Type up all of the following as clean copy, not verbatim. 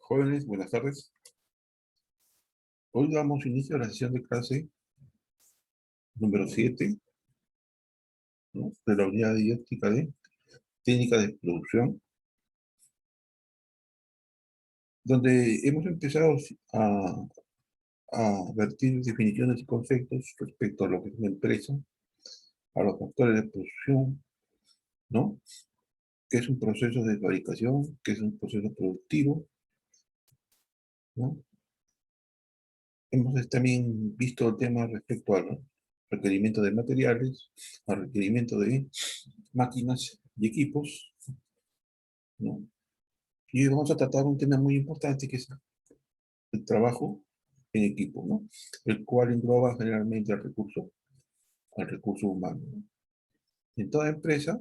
Jóvenes, buenas tardes. Hoy damos inicio a la sesión de clase número 7, ¿no?, de la unidad didáctica de técnica de producción, donde hemos empezado a vertir definiciones y conceptos respecto a lo que es una empresa, a los factores de producción, ¿no?, qué es un proceso de fabricación, qué es un proceso productivo, ¿no? Hemos también visto el tema respecto al requerimiento de materiales, al requerimiento de máquinas y equipos, ¿no? Y hoy vamos a tratar un tema muy importante que es el trabajo en equipo, ¿no?, el cual engloba generalmente al recurso humano, ¿no? En toda empresa,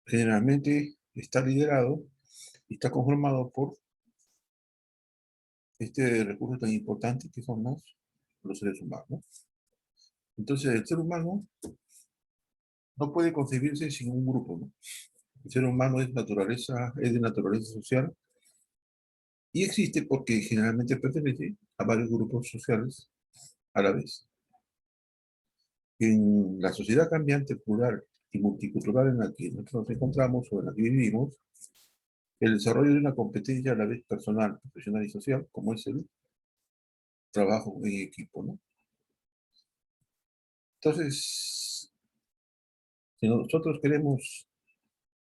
generalmente está liderado y está conformado por este recurso tan importante que son los seres humanos. Entonces, el ser humano no puede concebirse sin un grupo, ¿no? El ser humano es de naturaleza social y existe porque generalmente pertenece a varios grupos sociales a la vez. En la sociedad cambiante, plural y multicultural en la que nosotros nos encontramos o en la que vivimos, el desarrollo de una competencia a la vez personal, profesional y social, como es el trabajo en equipo, ¿no? Entonces, si nosotros queremos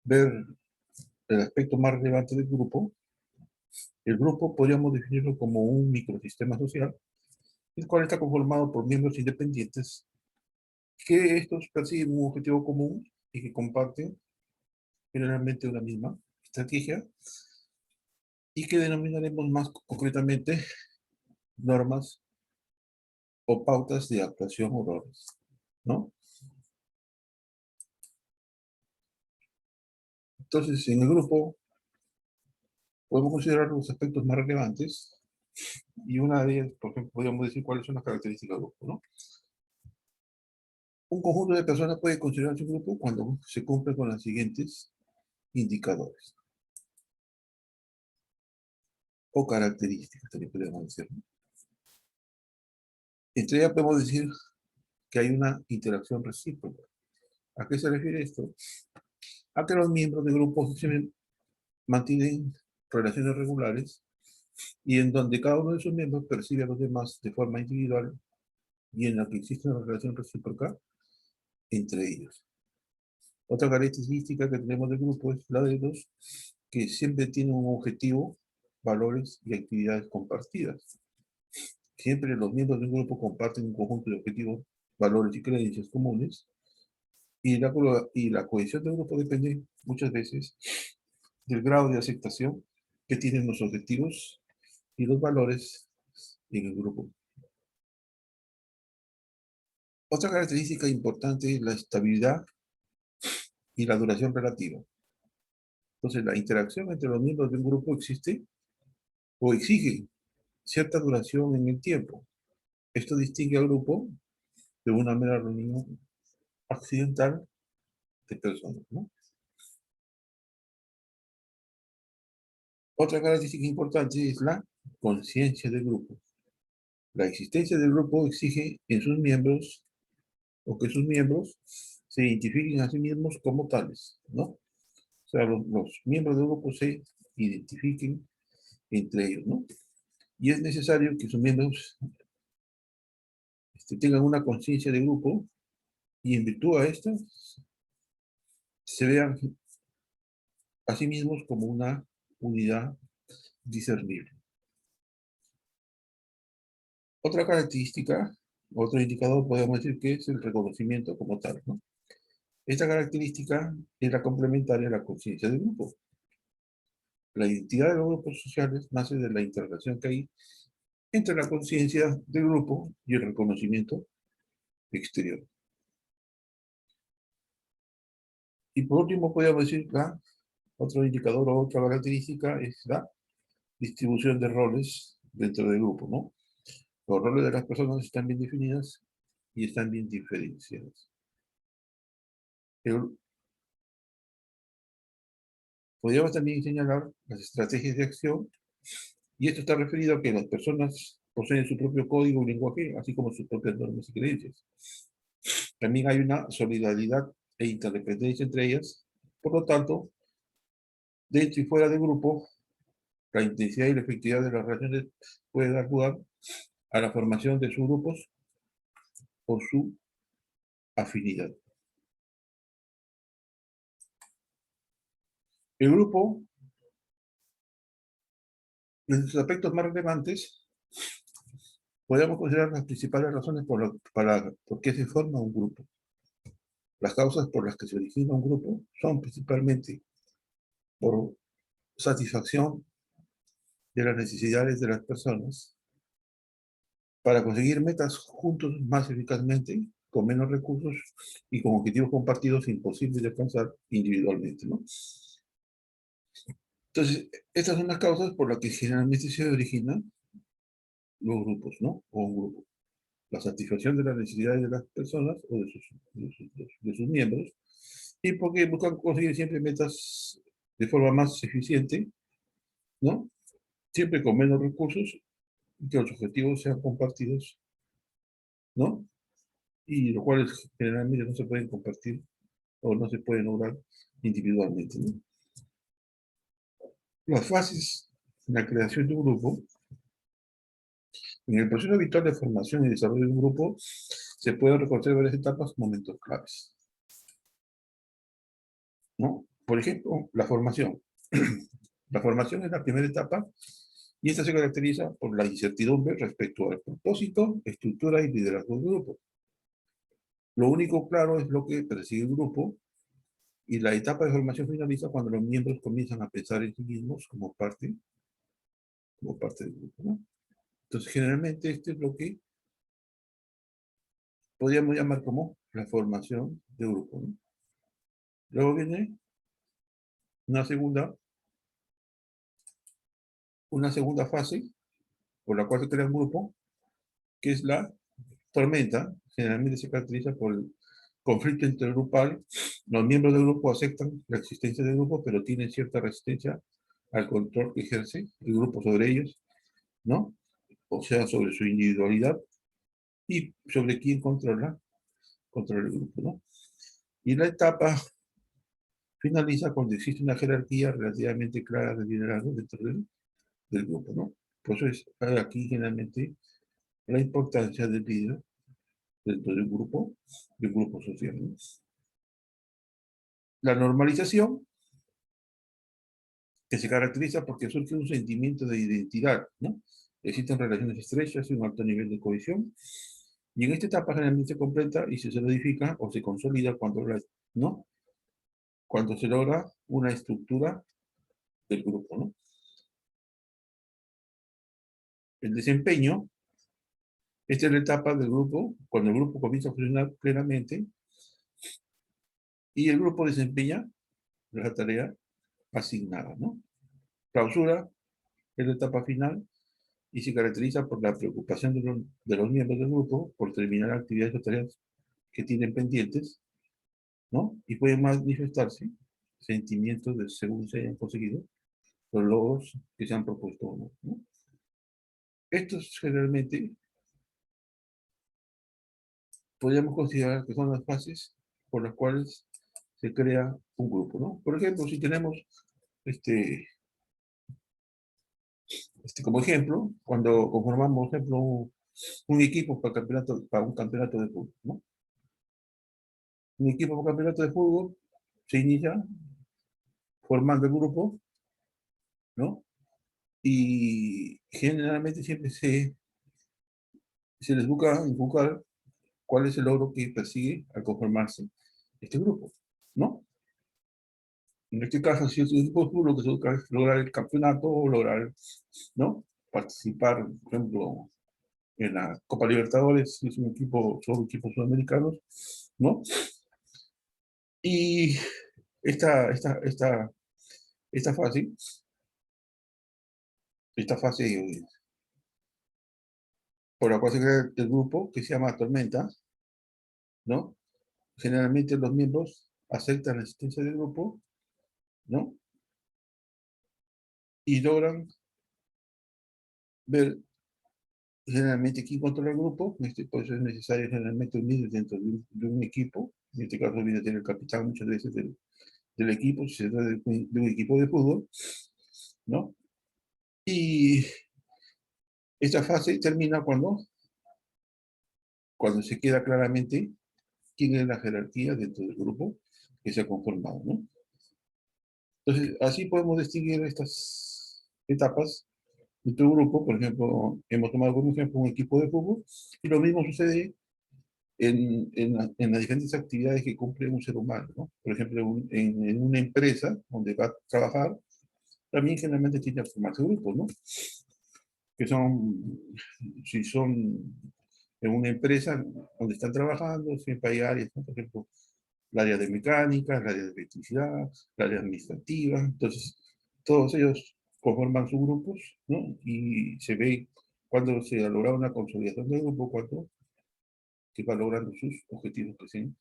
ver el aspecto más relevante del grupo, el grupo podríamos definirlo como un microsistema social, el cual está conformado por miembros independientes que estos persiguen un objetivo común y que comparten generalmente una misma estrategia y que denominaremos más concretamente normas o pautas de actuación o roles, ¿no? Entonces, en el grupo podemos considerar los aspectos más relevantes y una de ellas, por ejemplo, podríamos decir cuáles son las características del grupo, ¿no? Un conjunto de personas puede considerarse un grupo cuando se cumple con los siguientes indicadores o características, también podríamos decir, ¿no? Entre ellas podemos decir que hay una interacción recíproca. ¿A qué se refiere esto? A que los miembros del grupo se mantienen relaciones regulares y en donde cada uno de sus miembros percibe a los demás de forma individual y en la que existe una relación recíproca entre ellos. Otra característica que tenemos del grupo es la de los que siempre tienen un objetivo, valores y actividades compartidas. Siempre los miembros del grupo comparten un conjunto de objetivos, valores y creencias comunes, y la cohesión del grupo depende muchas veces del grado de aceptación que tienen los objetivos y los valores en el grupo. Otra característica importante es la estabilidad y la duración relativa. Entonces, la interacción entre los miembros de un grupo existe o exige cierta duración en el tiempo. Esto distingue al grupo de una mera reunión accidental de personas, ¿no? Otra característica importante es la conciencia del grupo. La existencia del grupo exige en sus miembros o que sus miembros se identifiquen a sí mismos como tales, ¿no? O sea, los miembros del grupo se identifiquen entre ellos, ¿no? Y es necesario que sus miembros tengan una conciencia de grupo y en virtud a esta se vean a sí mismos como una unidad discernible. Otra característica, otro indicador, podemos decir que es el reconocimiento como tal, ¿no? Esta característica es la complementaria a la conciencia del grupo. La identidad de los grupos sociales nace de la interrelación que hay entre la conciencia del grupo y el reconocimiento exterior. Y por último, podríamos decir que otro indicador o otra característica es la distribución de roles dentro del grupo, ¿no? Los roles de las personas están bien definidas y están bien diferenciados. Podríamos también señalar las estrategias de acción, y esto está referido a que las personas poseen su propio código y lenguaje, así como sus propias normas y creencias. También hay una solidaridad e interdependencia entre ellas. Por lo tanto, dentro y fuera del grupo, la intensidad y la efectividad de las relaciones puede dar lugar a la formación de subgrupos por su afinidad. El grupo, en sus aspectos más relevantes, podemos considerar las principales razones por qué se forma un grupo. Las causas por las que se origina un grupo son principalmente por satisfacción de las necesidades de las personas, para conseguir metas juntos más eficazmente, con menos recursos y con objetivos compartidos imposibles de alcanzar individualmente, ¿no? Entonces, estas son las causas por las que generalmente se originan los grupos, ¿no? O un grupo. La satisfacción de las necesidades de las personas o de sus miembros, y porque buscan conseguir siempre metas de forma más eficiente, ¿no? Siempre con menos recursos, y que los objetivos sean compartidos, ¿no? Y los cuales generalmente no se pueden compartir o no se pueden lograr individualmente, ¿no? Las fases en la creación de un grupo. En el proceso habitual de formación y desarrollo de un grupo se pueden reconocer varias etapas, momentos claves, ¿no? Por ejemplo, la formación. La formación es la primera etapa y esta se caracteriza por la incertidumbre respecto al propósito, estructura y liderazgo del grupo. Lo único claro es lo que persigue el grupo, y la etapa de formación finaliza cuando los miembros comienzan a pensar en sí mismos como parte del grupo, ¿no? Entonces, generalmente este es lo que podríamos llamar como la formación de grupo, ¿no? Luego viene una segunda, una segunda fase por la cual se crea un grupo, que es la tormenta. Generalmente se caracteriza por el conflicto intergrupal. Los miembros del grupo aceptan la existencia del grupo, pero tienen cierta resistencia al control que ejerce el grupo sobre ellos, ¿no? O sea, sobre su individualidad y sobre quién controla el grupo, ¿no? Y la etapa finaliza cuando existe una jerarquía relativamente clara de liderazgo dentro del grupo, ¿no? Por eso es aquí generalmente la importancia del líder dentro del grupo social, ¿no? La normalización, que se caracteriza porque surge un sentimiento de identidad, ¿no? Existen relaciones estrechas y un alto nivel de cohesión, y en esta etapa generalmente se completa y se solidifica o se consolida ¿no? Cuando se logra una estructura del grupo, ¿no? El desempeño, esta es la etapa del grupo, cuando el grupo comienza a funcionar plenamente y el grupo desempeña la tarea asignada, ¿no? Clausura es la etapa final y se caracteriza por la preocupación de los miembros del grupo por terminar actividades o tareas que tienen pendientes, ¿no? Y pueden manifestarse sentimientos de según se hayan conseguido los logros que se han propuesto o no, ¿no? Estos generalmente podríamos considerar que son las fases por las cuales se crea un grupo, ¿no? Por ejemplo, si tenemos este, como ejemplo, cuando conformamos, por ejemplo, un equipo para un campeonato de fútbol, ¿no? Un equipo para un campeonato de fútbol se inicia formando el grupo, ¿no? Y generalmente siempre se les busca inculcar cuál es el logro que persigue al conformarse este grupo, ¿no? En este caso, si es un equipo de fútbol, lo que se busca es lograr el campeonato o lograr, ¿no? Participar, por ejemplo, en la Copa Libertadores, si es un equipo, son equipos sudamericanos, ¿no? Y esta, esta, esta, esta fase, esta fase por la cual se crea el grupo, que se llama Tormenta, ¿no? Generalmente los miembros aceptan la existencia del grupo, ¿no? y logran ver generalmente quién controla el grupo. Por eso es necesario generalmente un líder dentro de un equipo. En este caso viene a tener el capitán muchas veces del equipo, si se trata de un equipo de fútbol, ¿no? Y esta fase termina cuando se queda claramente quién es la jerarquía dentro del grupo que se ha conformado, ¿no? Entonces, así podemos distinguir estas etapas de tu grupo. Por ejemplo, hemos tomado como ejemplo un equipo de fútbol, y lo mismo sucede en las diferentes actividades que cumple un ser humano, ¿no? Por ejemplo, en una empresa donde va a trabajar, también generalmente tiene que formarse grupos, ¿no? Que son, si son en una empresa donde están trabajando, siempre hay áreas, ¿no? Por ejemplo, el área de mecánica, el área de electricidad, el área administrativa. Entonces, todos ellos conforman sus grupos, ¿no? Y se ve cuando se ha logrado una consolidación del grupo, cuando se va logrando sus objetivos que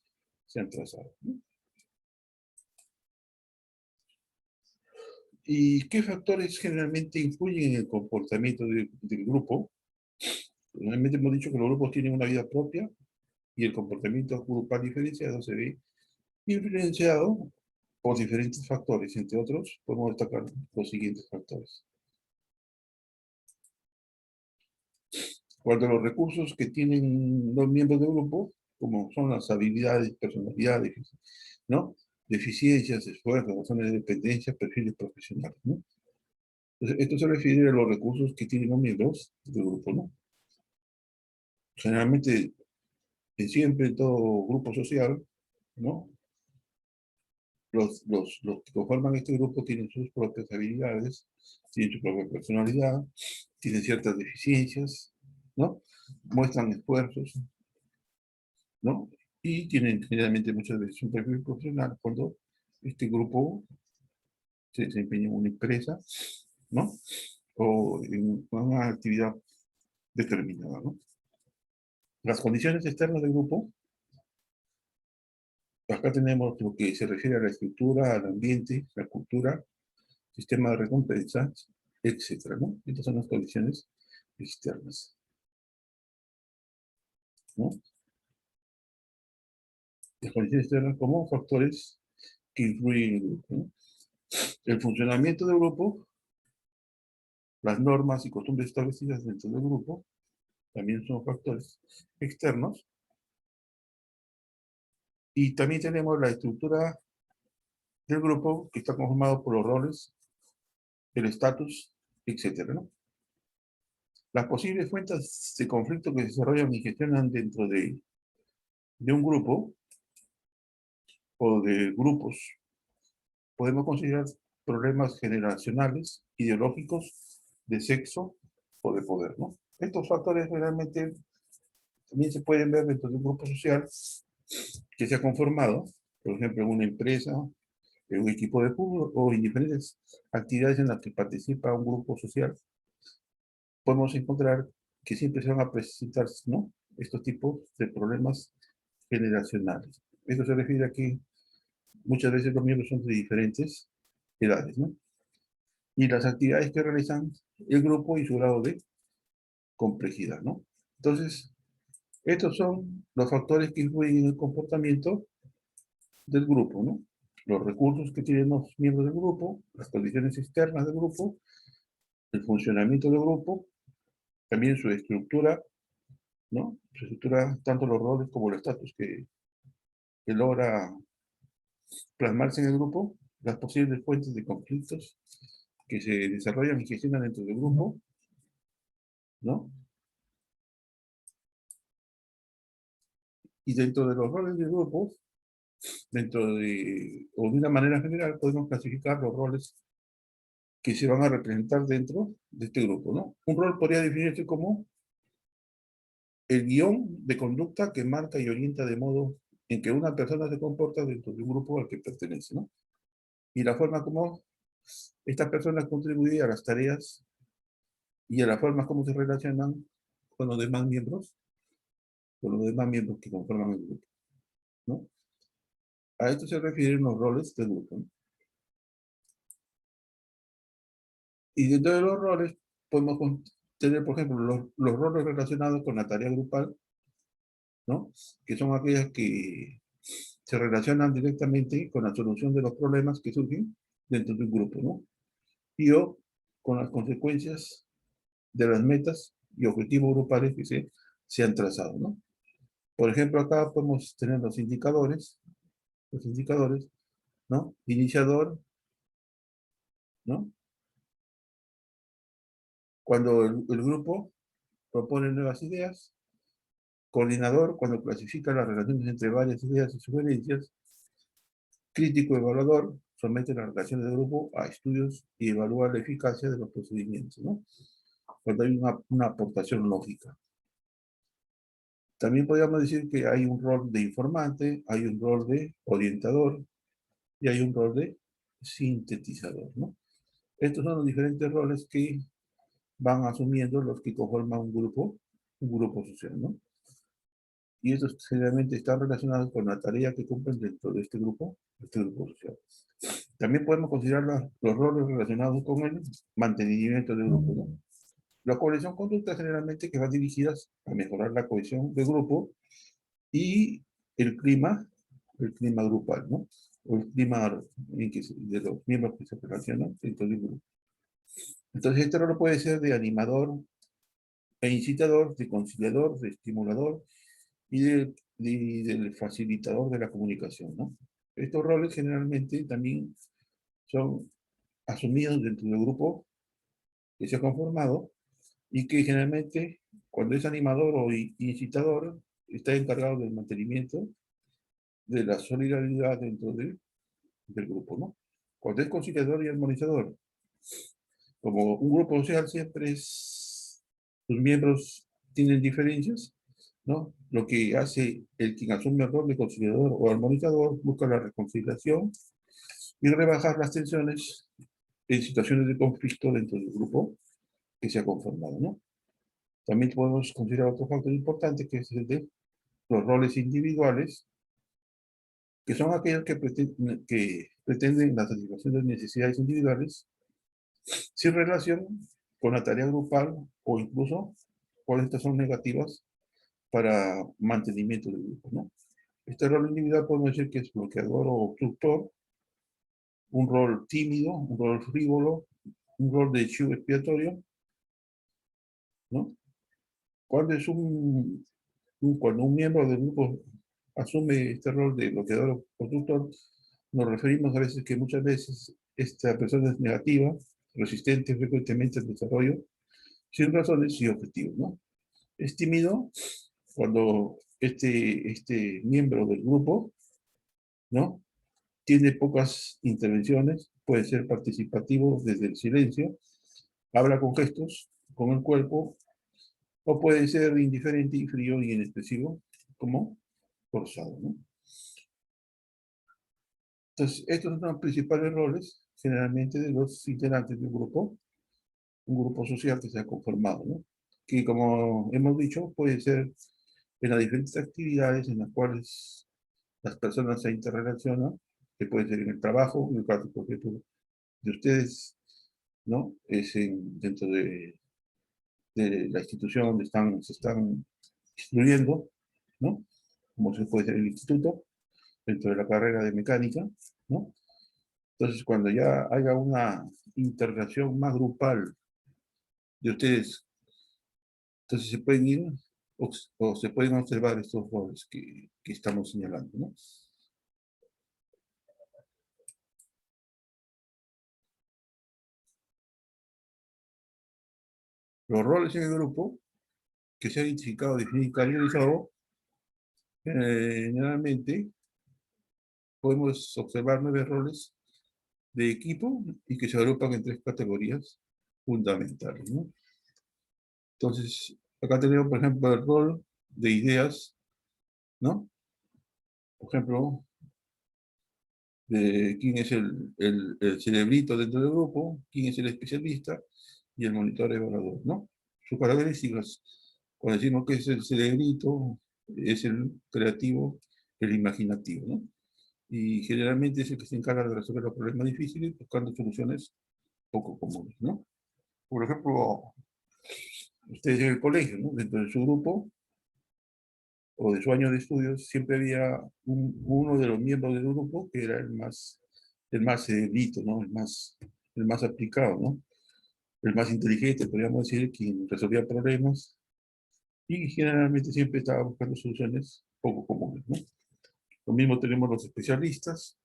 se han trazado, ¿no? ¿Y qué factores generalmente influyen en el comportamiento del grupo? Normalmente hemos dicho que los grupos tienen una vida propia y el comportamiento grupal diferenciado se ve influenciado por diferentes factores. Entre otros, podemos destacar los siguientes factores. Cuando los recursos que tienen los miembros del grupo, como son las habilidades, personalidades, ¿no? Deficiencias, esfuerzos, razones de dependencia, perfiles profesionales, ¿no? Entonces, esto se refiere a los recursos que tienen los miembros del grupo, ¿no? Generalmente, siempre en todo grupo social, ¿no? Los que conforman este grupo tienen sus propias habilidades, tienen su propia personalidad, tienen ciertas deficiencias, ¿no? Muestran esfuerzos, ¿no? Y tienen generalmente muchas veces un perfil profesional cuando este grupo se desempeña en una empresa, ¿no? O en una actividad determinada, ¿no? Las condiciones externas del grupo, acá tenemos lo que se refiere a la estructura, al ambiente, la cultura, sistema de recompensas, etcétera, ¿no? Estas son las condiciones externas, ¿no? Las condiciones externas como factores que influyen en el grupo, ¿no? El funcionamiento del grupo, las normas y costumbres establecidas dentro del grupo, también son factores externos. Y también tenemos la estructura del grupo, que está conformado por los roles, el estatus, etcétera, ¿no? Las posibles fuentes de conflicto que se desarrollan y gestionan dentro de un grupo o de grupos, podemos considerar problemas generacionales, ideológicos, de sexo o de poder, ¿no? Estos factores realmente también se pueden ver dentro de un grupo social que se ha conformado, por ejemplo, en una empresa, en un equipo de fútbol o en diferentes actividades en las que participa un grupo social. Podemos encontrar que siempre se van a presentar, ¿no?, estos tipos de problemas generacionales. Esto se refiere a que muchas veces los miembros son de diferentes edades, ¿no? Y las actividades que realizan el grupo y su grado de complejidad, ¿no? Entonces, estos son los factores que influyen en el comportamiento del grupo, ¿no? Los recursos que tienen los miembros del grupo, las condiciones externas del grupo, el funcionamiento del grupo, también su estructura, ¿no? Su estructura, tanto los roles como el estatus que logra plasmarse en el grupo, las posibles fuentes de conflictos que se desarrollan y gestionan dentro del grupo, ¿no? Y dentro de los roles del grupo, o de una manera general, podemos clasificar los roles que se van a representar dentro de este grupo, ¿no? Un rol podría definirse como el guión de conducta que marca y orienta de modo en que una persona se comporta dentro de un grupo al que pertenece, ¿no? Y la forma como estas personas contribuyen a las tareas y a la forma como se relacionan con los demás miembros, que conforman el grupo, ¿no? A esto se refieren los roles del grupo, ¿no? Y dentro de los roles podemos tener, por ejemplo, los roles relacionados con la tarea grupal, ¿no? Que son aquellas que se relacionan directamente con la solución de los problemas que surgen dentro de un grupo, ¿no? Y o con las consecuencias de las metas y objetivos grupales que se han trazado, ¿no? Por ejemplo, acá podemos tener los indicadores, ¿no? Iniciador, ¿no? Cuando el grupo propone nuevas ideas, coordinador cuando clasifica las relaciones entre varias ideas y sugerencias, crítico evaluador somete las relaciones del grupo a estudios y evalúa la eficacia de los procedimientos, ¿no? Cuando hay una aportación lógica. También podríamos decir que hay un rol de informante, hay un rol de orientador y hay un rol de sintetizador, ¿no? Estos son los diferentes roles que van asumiendo los que conforman un grupo social, ¿no? Y estos generalmente están relacionados con la tarea que cumplen dentro de este grupo social. También podemos considerar los roles relacionados con el mantenimiento del grupo, ¿no? La cohesión conducta generalmente que van dirigidas a mejorar la cohesión del grupo y el clima grupal, ¿no? O el clima de los miembros que se relacionan dentro del grupo. Entonces, este rol puede ser de animador e incitador, de conciliador, de estimulador y del facilitador de la comunicación, ¿no? Estos roles generalmente también son asumidos dentro del grupo que se ha conformado y que generalmente cuando es animador o incitador está encargado del mantenimiento de la solidaridad dentro del grupo, ¿no? Cuando es conciliador y armonizador, como un grupo social siempre es, sus miembros tienen diferencias, ¿no? Lo que hace el quien asume el rol de conciliador o armonizador busca la reconciliación y rebajar las tensiones en situaciones de conflicto dentro del grupo que se ha conformado, ¿no? También podemos considerar otro factor importante que es el de los roles individuales, que son aquellos que pretenden la satisfacción de necesidades individuales sin relación con la tarea grupal o incluso cuando estas son negativas para mantenimiento del grupo, ¿no? Este rol individual podemos decir que es bloqueador o obstructor, un rol tímido, un rol frívolo, un rol de chivo expiatorio, ¿no? Cuando es cuando un miembro del grupo asume este rol de bloqueador o obstructor, nos referimos a veces que muchas veces esta persona es negativa, resistente frecuentemente al desarrollo, sin razones y objetivos, ¿no? Es tímido cuando este miembro del grupo, ¿no? Tiene pocas intervenciones, puede ser participativo desde el silencio, habla con gestos, con el cuerpo, o puede ser indiferente y frío y inexpresivo, como forzado, ¿no? Entonces, estos son los principales roles, generalmente, de los integrantes de un grupo social que se ha conformado, ¿no? Que, como hemos dicho, puede ser en las diferentes actividades en las cuales las personas se interrelacionan, que puede ser en el trabajo, en el caso, por ejemplo, de ustedes, ¿no? Es dentro de la institución donde se están instruyendo, ¿no? Como se puede ser el instituto, dentro de la carrera de mecánica, ¿no? Entonces, cuando ya haya una interrelación más grupal de ustedes, entonces se pueden ir o se pueden observar estos roles que estamos señalando, ¿no? Los roles en el grupo que se han identificado, definido y categorizado, generalmente podemos observar 9 roles de equipo y que se agrupan en 3 categorías fundamentales, ¿no? Entonces, acá tenemos, por ejemplo, el rol de ideas, ¿no? Por ejemplo, de quién es el cerebrito dentro del grupo, quién es el especialista y el monitor evaluador, ¿no? Sus características, cuando decimos que es el cerebrito, es el creativo, el imaginativo, ¿no? Y generalmente es el que se encarga de resolver los problemas difíciles buscando soluciones poco comunes, ¿no? Por ejemplo, ustedes en el colegio, ¿no? Dentro de su grupo o de su año de estudios, siempre había uno de los miembros del grupo que era el más erudito, ¿no? El más aplicado, ¿no? El más inteligente, podríamos decir, quien resolvía problemas y generalmente siempre estaba buscando soluciones poco comunes, ¿no? Lo mismo tenemos los especialistas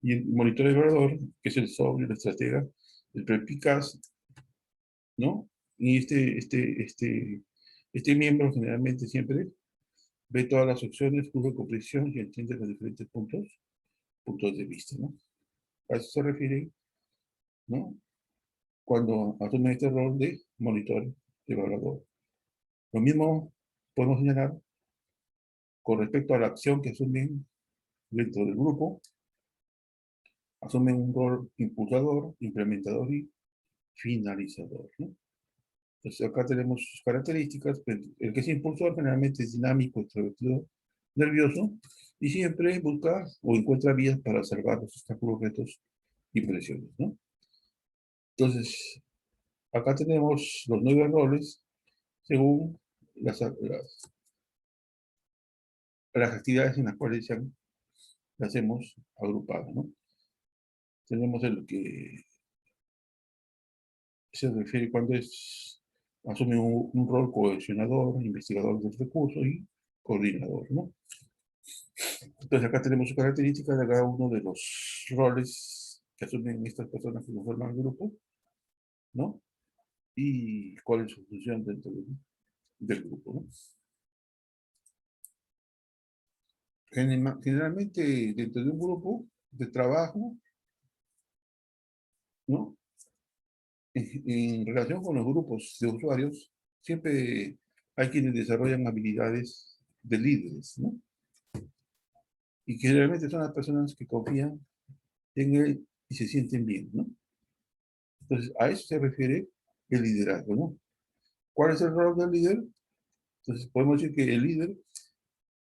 y el monitor evaluador, que es el sobrio, el estratega, el perspicaz, ¿no? Y este miembro generalmente siempre ve todas las opciones, juzga con precisión y entiende los diferentes puntos de vista, ¿no? A eso se refiere, ¿no? Cuando asume este rol de monitor evaluador. Lo mismo podemos señalar con respecto a la acción que asumen dentro del grupo, asumen un rol impulsador, implementador y finalizador, ¿no? Entonces acá tenemos sus características. El que es impulsor generalmente es dinámico, extrovertido, nervioso y siempre busca o encuentra vías para salvar los obstáculos, retos y presiones, ¿no? Entonces, acá tenemos los 9 roles según las actividades en las cuales las hemos agrupado, ¿no? Tenemos el que se refiere cuando asume un rol cohesionador, investigador de recursos y coordinador, ¿no? Entonces acá tenemos sus características de cada uno de los roles que asumen estas personas que conforman el grupo, ¿no? Y cuál es su función dentro del grupo, ¿no? Generalmente dentro de un grupo de trabajo, ¿no? En relación con los grupos de usuarios, siempre hay quienes desarrollan habilidades de líderes, ¿no? Y que generalmente son las personas que confían en él y se sienten bien, ¿no? Entonces, a eso se refiere el liderazgo, ¿no? ¿Cuál es el rol del líder? Entonces, podemos decir que el líder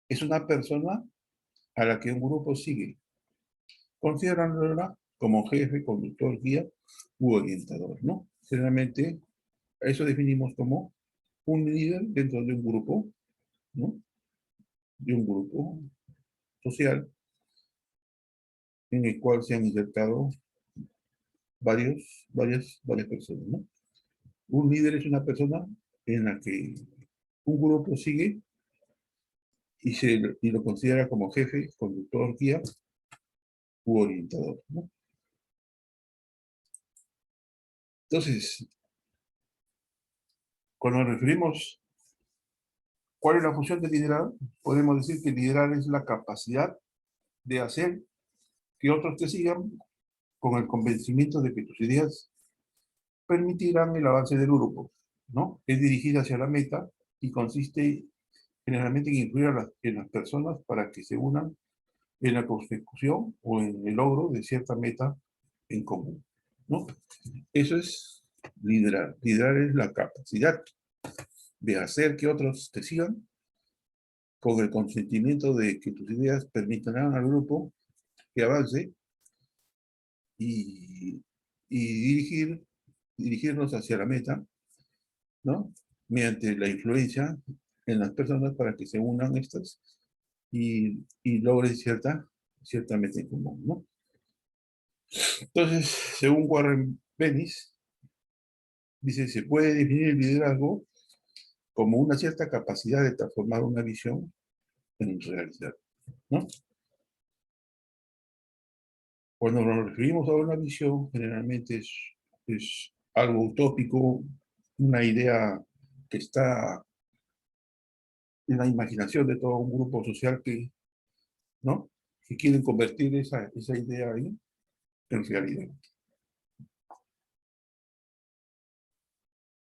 es una persona a la que un grupo sigue, considerándola como jefe, conductor, guía u orientador, ¿no? Generalmente, a eso definimos como un líder dentro de un grupo, ¿no? De un grupo social en el cual se han insertado varias personas, ¿no? Un líder es una persona en la que un grupo sigue y lo considera como jefe, conductor, guía u orientador, ¿no? Entonces, cuando nos referimos, ¿cuál es la función de liderar? Podemos decir que liderar es la capacidad de hacer que otros te sigan con el convencimiento de que tus ideas permitirán el avance del grupo, ¿no? Es dirigida hacia la meta y consiste generalmente en influir en las personas para que se unan en la consecución o en el logro de cierta meta en común, ¿no? Eso es liderar. Liderar es la capacidad de hacer que otros te sigan con el consentimiento de que tus ideas permitirán al grupo que avance y, dirigirnos hacia la meta, ¿no? Mediante la influencia en las personas para que se unan estas y logren cierta meta en común, ¿no? Entonces, según Warren Bennis, dice, se puede definir el liderazgo como una cierta capacidad de transformar una visión en realidad, ¿no? Cuando nos referimos a una visión, generalmente es algo utópico, una idea que está en la imaginación de todo un grupo social ¿no? Que quieren convertir esa idea ahí en realidad.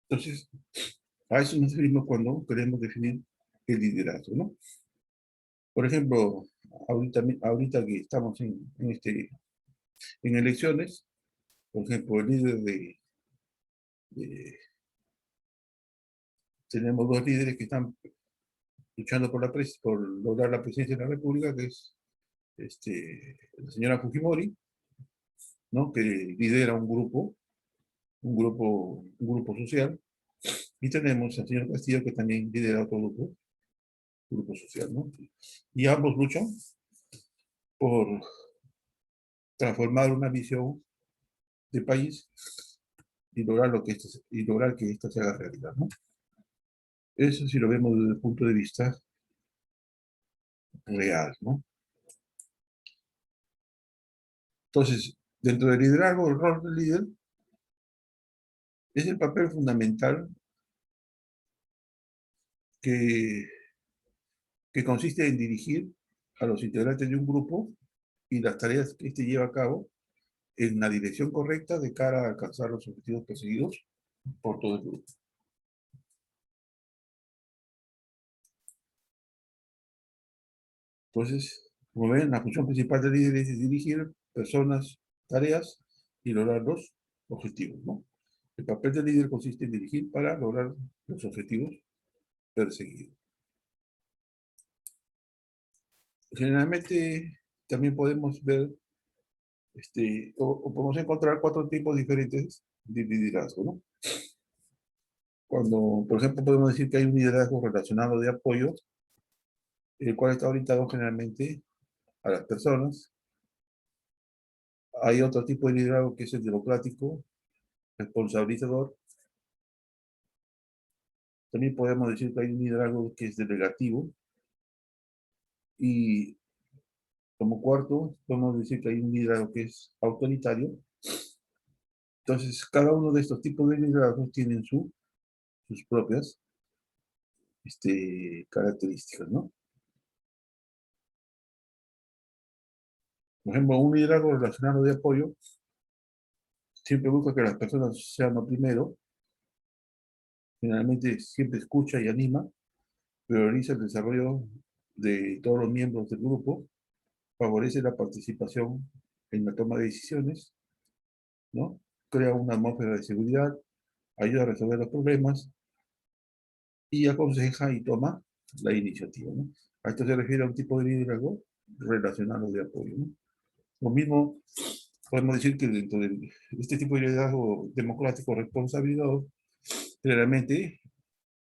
Entonces, a eso nos referimos cuando queremos definir el liderazgo, ¿no? Por ejemplo, ahorita que estamos en elecciones, por ejemplo, el líder de- tenemos dos líderes que están luchando por lograr la presidencia de la República, que es la señora Fujimori, ¿no? Que lidera un grupo, un grupo social, y tenemos al señor Castillo, que también lidera otro grupo social, ¿no? Y ambos luchan por transformar una visión de país y lograr que esto se haga realidad, ¿no? Eso si lo vemos desde el punto de vista real, ¿no? Entonces, dentro del liderazgo, el rol del líder es el papel fundamental que, que consiste en dirigir a los integrantes de un grupo y las tareas que éste lleva a cabo en la dirección correcta de cara a alcanzar los objetivos perseguidos por todo el grupo. Entonces, como ven, la función principal del líder es dirigir personas, tareas y lograr los objetivos, ¿no? El papel del líder consiste en dirigir para lograr los objetivos perseguidos. Generalmente también podemos ver, o podemos encontrar 4 tipos diferentes de liderazgo, ¿no? Cuando, por ejemplo, podemos decir que hay un liderazgo relacionado de apoyo, el cual está orientado generalmente a las personas. Hay otro tipo de liderazgo que es el democrático, responsabilizador. También podemos decir que hay un liderazgo que es delegativo. Y como cuarto, podemos decir que hay un liderazgo que es autoritario. Entonces, cada uno de estos tipos de liderazgos tienen sus propias características, ¿no? Por ejemplo, un liderazgo relacionado de apoyo siempre busca que las personas sean lo primero, generalmente siempre escucha y anima, prioriza el desarrollo de todos los miembros del grupo, favorece la participación en la toma de decisiones, ¿no? Crea una atmósfera de seguridad, ayuda a resolver los problemas y aconseja y toma la iniciativa, ¿no? A esto se refiere a un tipo de liderazgo relacionado de apoyo, ¿no? Lo mismo podemos decir que dentro de este tipo de liderazgo democrático responsabilizado, claramente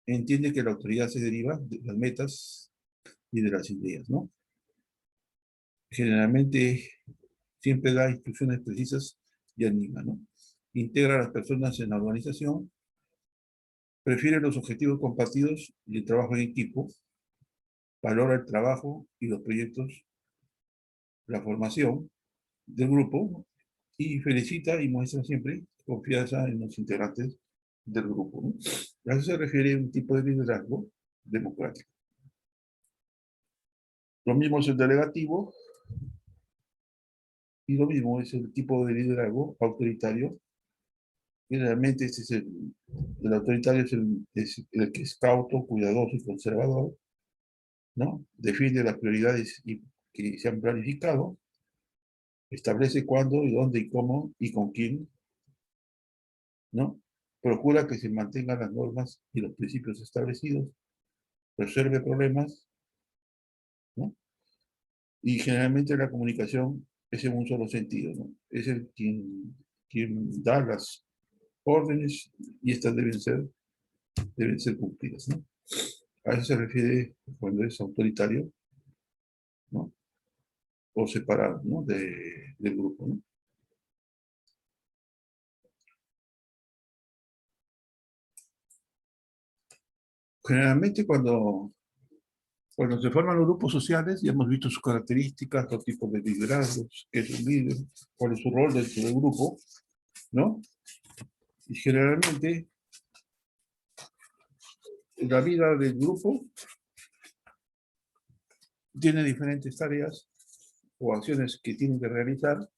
entiende que la autoridad se deriva de las metas y de las ideas, ¿no? Generalmente siempre da instrucciones precisas y anima, ¿no? Integra a las personas en la organización, prefiere los objetivos compartidos y el trabajo en equipo, valora el trabajo y los proyectos, la formación del grupo y felicita y muestra siempre confianza en los integrantes del grupo, ¿no? A eso se refiere a un tipo de liderazgo democrático. Lo mismo es el delegativo y lo mismo es el tipo de liderazgo autoritario. Generalmente este es el autoritario es el que es cauto, cuidadoso y conservador, ¿no? Define las prioridades que se han planificado, establece cuándo y dónde y cómo y con quién, ¿no? Procura que se mantengan las normas y los principios establecidos, resuelve problemas, ¿no? Y generalmente la comunicación es en un solo sentido, ¿no? Es el quien da las órdenes y estas deben ser cumplidas, ¿no? A eso se refiere cuando es autoritario, ¿no? O separado, ¿no? Del grupo, ¿no? Generalmente cuando se forman los grupos sociales, ya hemos visto sus características, los tipos de liderazgos, qué es un líder, cuál es su rol dentro del grupo, ¿no? Y generalmente la vida del grupo tiene diferentes tareas o acciones que tienen que realizar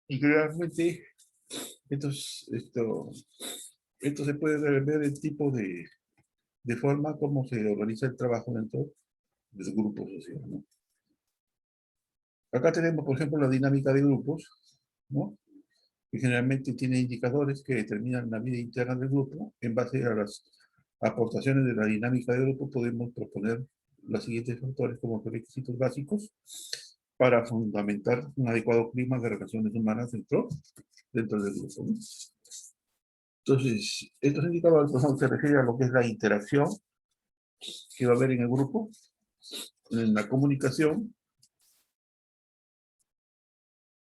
y generalmente esto, esto se puede ver el tipo de forma como se organiza el trabajo dentro del grupo social, ¿no? Acá tenemos, por ejemplo, la dinámica de grupos, ¿no? Que generalmente tiene indicadores que determinan la vida interna del grupo. En base a las aportaciones de la dinámica de grupo podemos proponer los siguientes factores como requisitos básicos para fundamentar un adecuado clima de relaciones humanas dentro dentro del grupo, ¿no? Entonces, estos indicadores, por ejemplo, se refieren a lo que es la interacción que va a haber en el grupo, en la comunicación,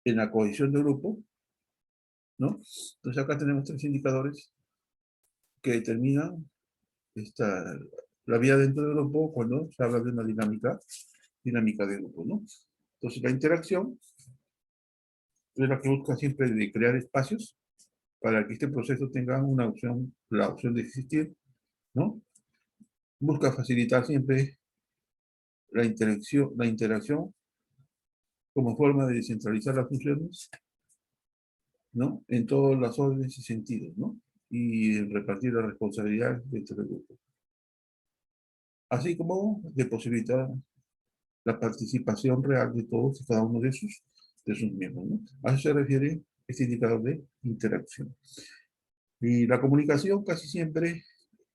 en la cohesión del grupo, ¿no? Entonces acá tenemos tres indicadores que determinan la vida dentro del grupo cuando se habla de una dinámica de grupo, ¿no? Entonces la interacción es la que busca siempre de crear espacios para que este proceso tenga la opción de existir, ¿no? Busca facilitar siempre la interacción como forma de descentralizar las funciones, ¿no? En todas las órdenes y sentidos, ¿no? Y repartir las responsabilidades dentro del grupo. Así como de posibilitar la participación real de todos y cada uno de sus miembros, ¿no? A eso se refiere este indicador de interacción. Y la comunicación casi siempre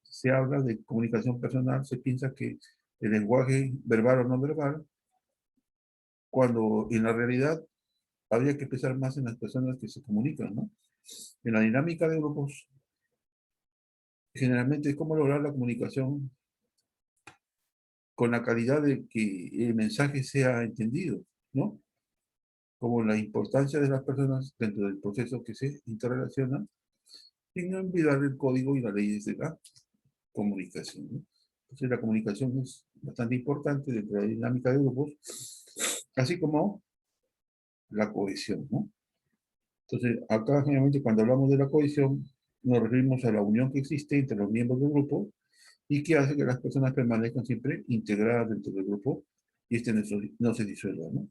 se habla de comunicación personal, se piensa que el lenguaje verbal o no verbal, cuando en la realidad habría que pensar más en las personas que se comunican, ¿no? En la dinámica de grupos, generalmente es cómo lograr la comunicación con la calidad de que el mensaje sea entendido, ¿no? Como la importancia de las personas dentro del proceso que se interrelaciona, sin olvidar el código y las leyes de la comunicación, ¿no? Entonces la comunicación es bastante importante dentro de la dinámica de grupos, así como la cohesión, ¿no? Entonces, acá generalmente cuando hablamos de la cohesión, nos referimos a la unión que existe entre los miembros del grupo y que hace que las personas permanezcan siempre integradas dentro del grupo y este no se disuelva, ¿no?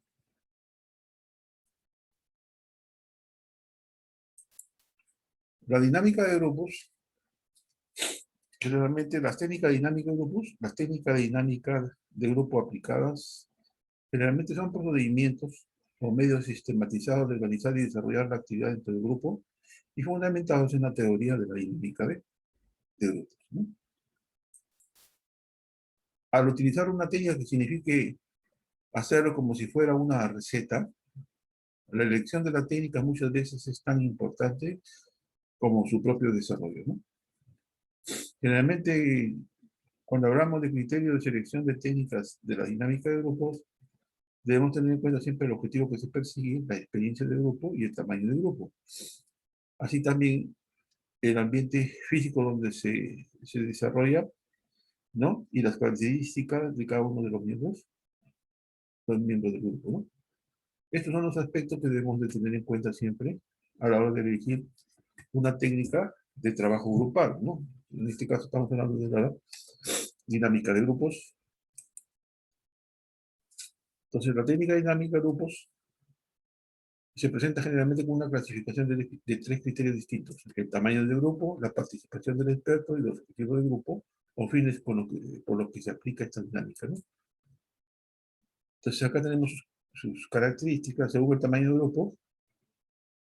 La dinámica de grupos, generalmente las técnicas dinámicas de grupos, las técnicas dinámicas de grupo aplicadas, generalmente son procedimientos o medios sistematizados de organizar y desarrollar la actividad dentro del grupo y fundamentados en la teoría de la dinámica de grupos, ¿no? Al utilizar una técnica que signifique hacerlo como si fuera una receta, la elección de la técnica muchas veces es tan importante como su propio desarrollo, ¿no? Generalmente, cuando hablamos de criterios de selección de técnicas de la dinámica de grupos, debemos tener en cuenta siempre el objetivo que se persigue, la experiencia del grupo y el tamaño del grupo. Así también el ambiente físico donde se desarrolla, ¿no? Y las características de cada uno de los miembros del grupo, ¿no? Estos son los aspectos que debemos de tener en cuenta siempre a la hora de elegir una técnica de trabajo grupal, ¿no? En este caso estamos hablando de la dinámica de grupos. Entonces, la técnica dinámica de grupos se presenta generalmente con una clasificación de tres criterios distintos: el tamaño del grupo, la participación del experto y los objetivos del grupo, o fines por lo que se aplica esta dinámica, ¿no? Entonces, acá tenemos sus características según el tamaño del grupo,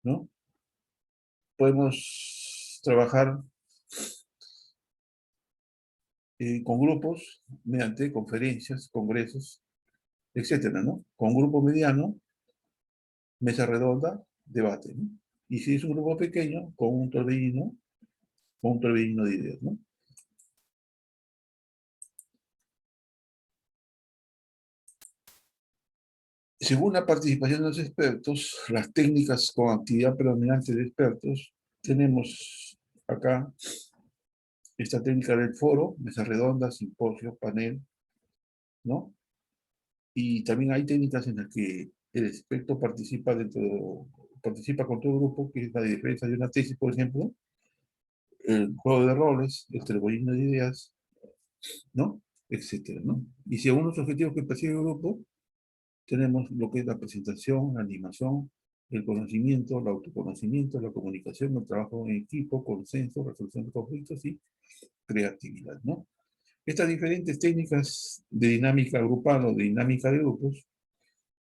¿no? Podemos trabajar con grupos mediante conferencias, congresos, etcétera, ¿no? Con grupo mediano, mesa redonda, debate, ¿no? Y si es un grupo pequeño, con un torbellino de ideas, ¿no? Según la participación de los expertos, las técnicas con actividad predominante de expertos, tenemos acá esta técnica del foro, mesa redonda, simposio, panel, ¿no? Y también hay técnicas en las que el experto participa con todo el grupo, que es la defensa de una tesis, por ejemplo, el juego de roles, el torbellino de ideas, ¿no? Etcétera, ¿no? Y según los objetivos que persigue el grupo, tenemos lo que es la presentación, la animación, el conocimiento, el autoconocimiento, la comunicación, el trabajo en equipo, consenso, resolución de conflictos y creatividad, ¿no? Estas diferentes técnicas de dinámica grupal o de dinámica de grupos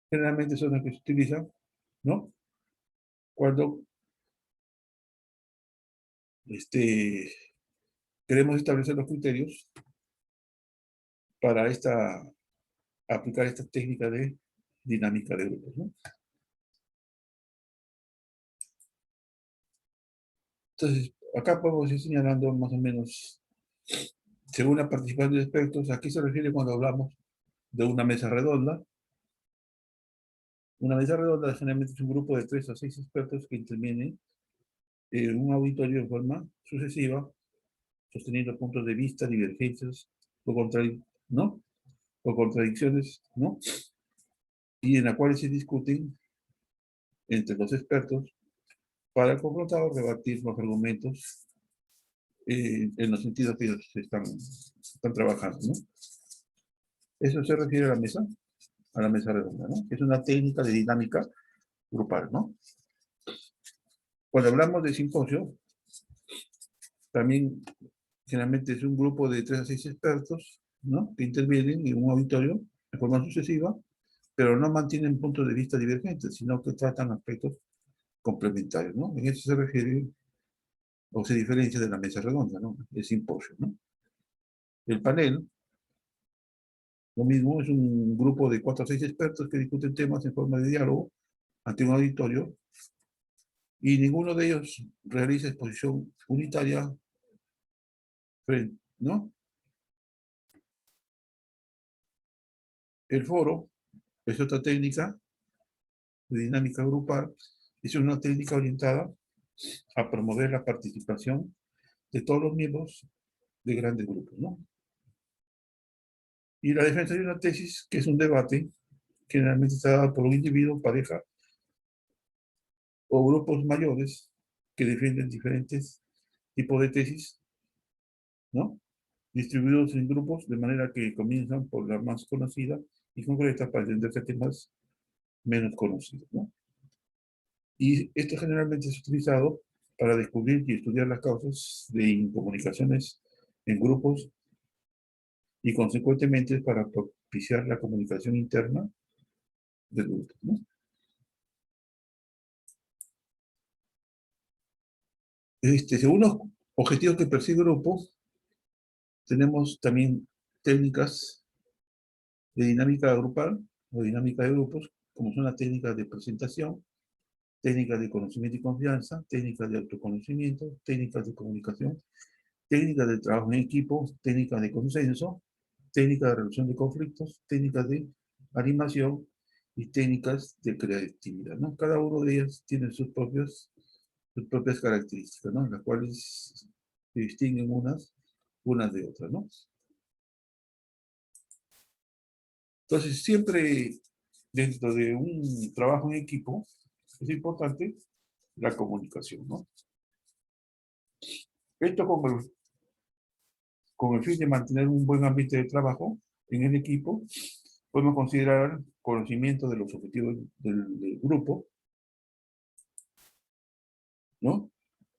generalmente son las que se utilizan, ¿no? Cuando queremos establecer los criterios para aplicar esta técnica de dinámica de grupos, ¿no? Entonces, acá podemos ir señalando más o menos, según la participación de expertos, ¿a qué se refiere cuando hablamos de una mesa redonda? Una mesa redonda generalmente es un grupo de 3 a 6 expertos que intervienen en un auditorio en forma sucesiva, sosteniendo puntos de vista, divergencias ¿no? O contradicciones, ¿no? Y en la cual se discuten entre los expertos para confrontar o rebatir los argumentos en los sentidos que ellos están trabajando, ¿no? Eso se refiere a la mesa redonda, ¿no? Es una técnica de dinámica grupal, ¿no? Cuando hablamos de simposio, también generalmente es un grupo de 3 a 6 expertos, ¿no? Que intervienen en un auditorio de forma sucesiva, pero no mantienen puntos de vista divergentes, sino que tratan aspectos complementarios, ¿no? En eso se refiere o se diferencia de la mesa redonda, ¿no? El simposio, ¿no? El panel, lo mismo, es un grupo de 4 a 6 expertos que discuten temas en forma de diálogo ante un auditorio y ninguno de ellos realiza exposición unitaria, ¿no? El foro es otra técnica de dinámica grupal, es una técnica orientada a promover la participación de todos los miembros de grandes grupos, ¿no? Y la defensa de una tesis, que es un debate, generalmente está dado por un individuo, pareja o grupos mayores que defienden diferentes tipos de tesis, ¿no? Distribuidos en grupos de manera que comienzan por la más conocida y concreta para entenderse temas menos conocidos, ¿no? Y esto generalmente es utilizado para descubrir y estudiar las causas de incomunicaciones en grupos y consecuentemente para propiciar la comunicación interna del grupo, ¿no? Según los objetivos que persigue el grupo, tenemos también técnicas de dinámica grupal o dinámica de grupos, como son las técnicas de presentación, técnicas de conocimiento y confianza, técnicas de autoconocimiento, técnicas de comunicación, técnicas de trabajo en equipo, técnicas de consenso, técnicas de reducción de conflictos, técnicas de animación y técnicas de creatividad, ¿no? Cada uno de ellas tiene sus propias características, ¿no? Las cuales se distinguen unas de otras, ¿no? Entonces, siempre dentro de un trabajo en equipo es importante la comunicación, ¿no? Esto con el fin de mantener un buen ambiente de trabajo en el equipo, podemos considerar conocimiento de los objetivos del grupo, ¿no?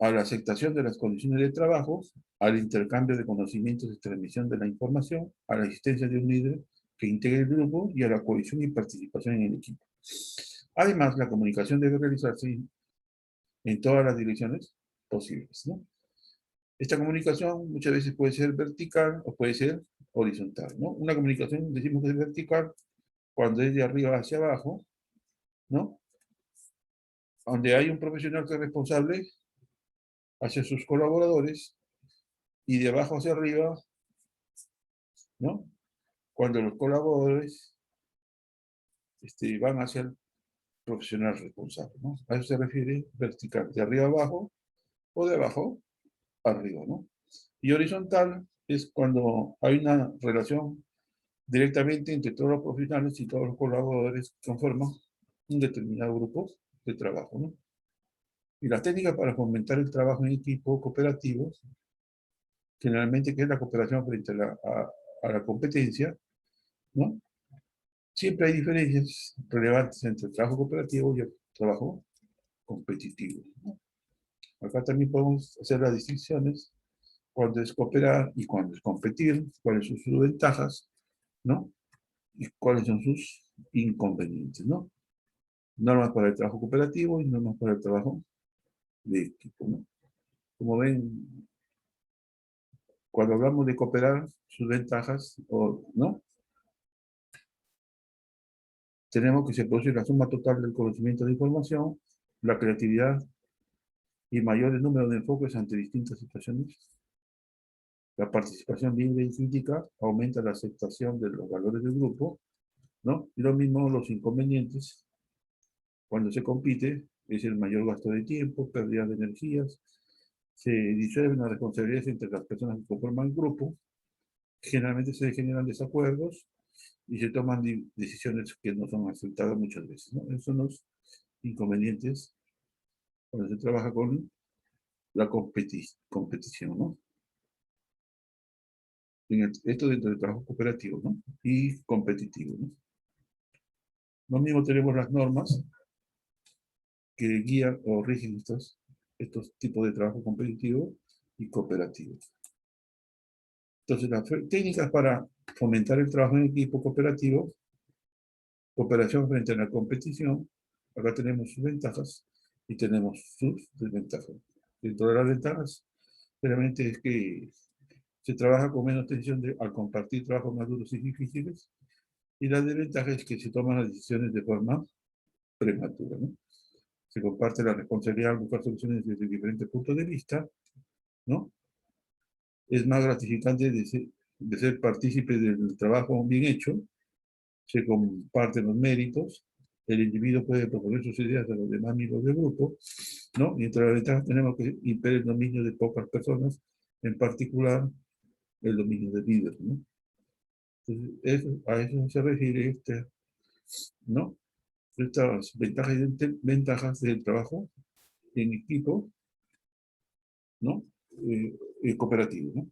A la aceptación de las condiciones de trabajo, al intercambio de conocimientos y transmisión de la información, a la existencia de un líder que integre el grupo y a la cohesión y participación en el equipo. Además, la comunicación debe realizarse en todas las direcciones posibles, ¿no? Esta comunicación muchas veces puede ser vertical o puede ser horizontal, ¿no? Una comunicación decimos que es vertical cuando es de arriba hacia abajo, ¿no? Donde hay un profesional que es responsable hacia sus colaboradores y de abajo hacia arriba, ¿no? Cuando los colaboradores van hacia el profesional responsable, ¿no? A eso se refiere vertical, de arriba abajo o de abajo arriba, ¿no? Y horizontal es cuando hay una relación directamente entre todos los profesionales y todos los colaboradores que conforman un determinado grupo de trabajo, ¿no? Y las técnicas para fomentar el trabajo en equipo cooperativo, generalmente que es la cooperación frente a la competencia, ¿no? Siempre hay diferencias relevantes entre el trabajo cooperativo y el trabajo competitivo, ¿no? Acá también podemos hacer las distinciones cuando es cooperar y cuando es competir, cuáles son sus ventajas, ¿no? Y cuáles son sus inconvenientes, ¿no? Normas para el trabajo cooperativo y normas para el trabajo de equipo, ¿no? Como ven, cuando hablamos de cooperar, sus ventajas, ¿no? Tenemos que se produce la suma total del conocimiento de información, la creatividad y mayor el número de enfoques ante distintas situaciones. La participación libre y crítica aumenta la aceptación de los valores del grupo, ¿no? Y lo mismo los inconvenientes. Cuando se compite, es el mayor gasto de tiempo, pérdida de energías, se disuelven las responsabilidades entre las personas que conforman el grupo, generalmente se generan desacuerdos y se toman decisiones que no son aceptadas muchas veces, ¿no? Esos son los inconvenientes cuando se trabaja con la competición, ¿no? Esto dentro del trabajo cooperativo, ¿no? Y competitivo, ¿no? Lo mismo tenemos las normas que guían o rigen estos tipos de trabajo competitivo y cooperativo. Entonces, las técnicas para fomentar el trabajo en equipo cooperativo, cooperación frente a la competición, acá tenemos sus ventajas y tenemos sus desventajas. Dentro de las ventajas, realmente es que se trabaja con menos tensión al compartir trabajos más duros y difíciles, y la desventaja es que se toman las decisiones de forma prematura, ¿no? Se comparte la responsabilidad al buscar soluciones desde diferentes puntos de vista, ¿no? Es más gratificante de ser partícipe del trabajo bien hecho, se comparten los méritos, el individuo puede proponer sus ideas a los demás miembros del grupo, ¿no? Y entre las ventajas tenemos que impedir el dominio de pocas personas, en particular el dominio de líderes, ¿no? Entonces, a eso se refiere ¿no? Estas ventajas y ventajas del trabajo en equipo, ¿no? Cooperativo, ¿no?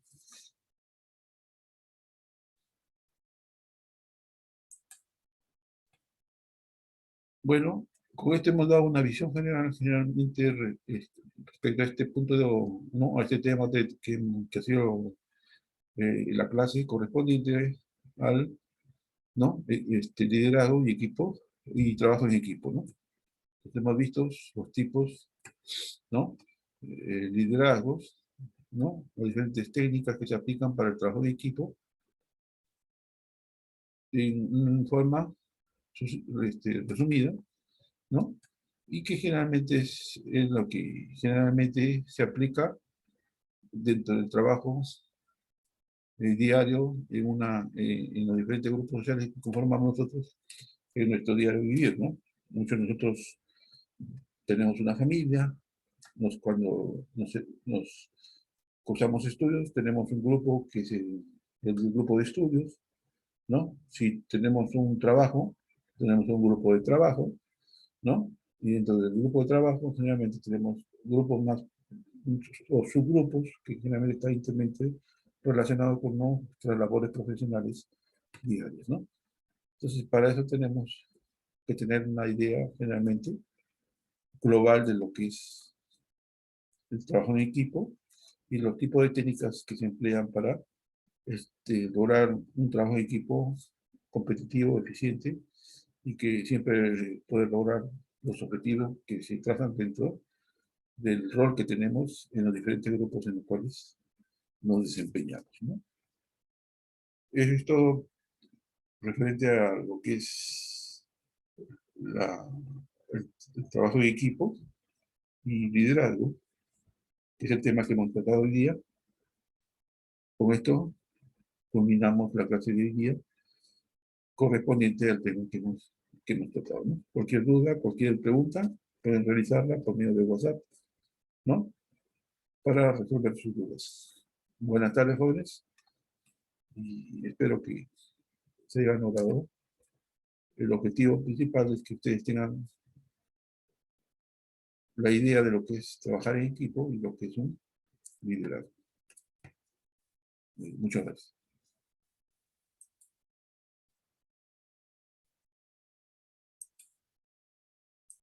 Bueno, con esto hemos dado una visión general, generalmente respecto a este punto, ¿no? A este tema que ha sido la clase correspondiente al, ¿no? Liderazgo y equipo y trabajo en equipo, ¿no? Entonces hemos visto los tipos, ¿no? Liderazgos, ¿no? Las diferentes técnicas que se aplican para el trabajo en equipo en forma resumida, ¿no? Y que generalmente es lo que generalmente se aplica dentro del trabajo diario en los diferentes grupos sociales que conformamos nosotros en nuestro diario vivir, ¿no? Muchos de nosotros tenemos una familia, cuando nos cursamos estudios, tenemos un grupo que es el grupo de estudios, ¿no? Si tenemos un trabajo, tenemos un grupo de trabajo, ¿no? Y dentro del grupo de trabajo, generalmente tenemos grupos más o subgrupos que generalmente están íntimamente relacionados con nuestras labores profesionales diarias, ¿no? Entonces, para eso tenemos que tener una idea generalmente global de lo que es el trabajo en equipo y los tipos de técnicas que se emplean para lograr un trabajo en equipo competitivo, eficiente y que siempre puede lograr los objetivos que se trazan dentro del rol que tenemos en los diferentes grupos en los cuales nos desempeñamos, ¿no? Eso es todo referente a lo que es el trabajo en equipo y liderazgo, que es el tema que hemos tratado hoy día. Con esto culminamos la clase de hoy día correspondiente al tema que hemos tratado, ¿no? Cualquier duda, cualquier pregunta, pueden realizarla por medio de WhatsApp, ¿no? Para resolver sus dudas. Buenas tardes, jóvenes, y espero que se haya logrado. El objetivo principal es que ustedes tengan la idea de lo que es trabajar en equipo y lo que es un liderazgo. Muchas gracias.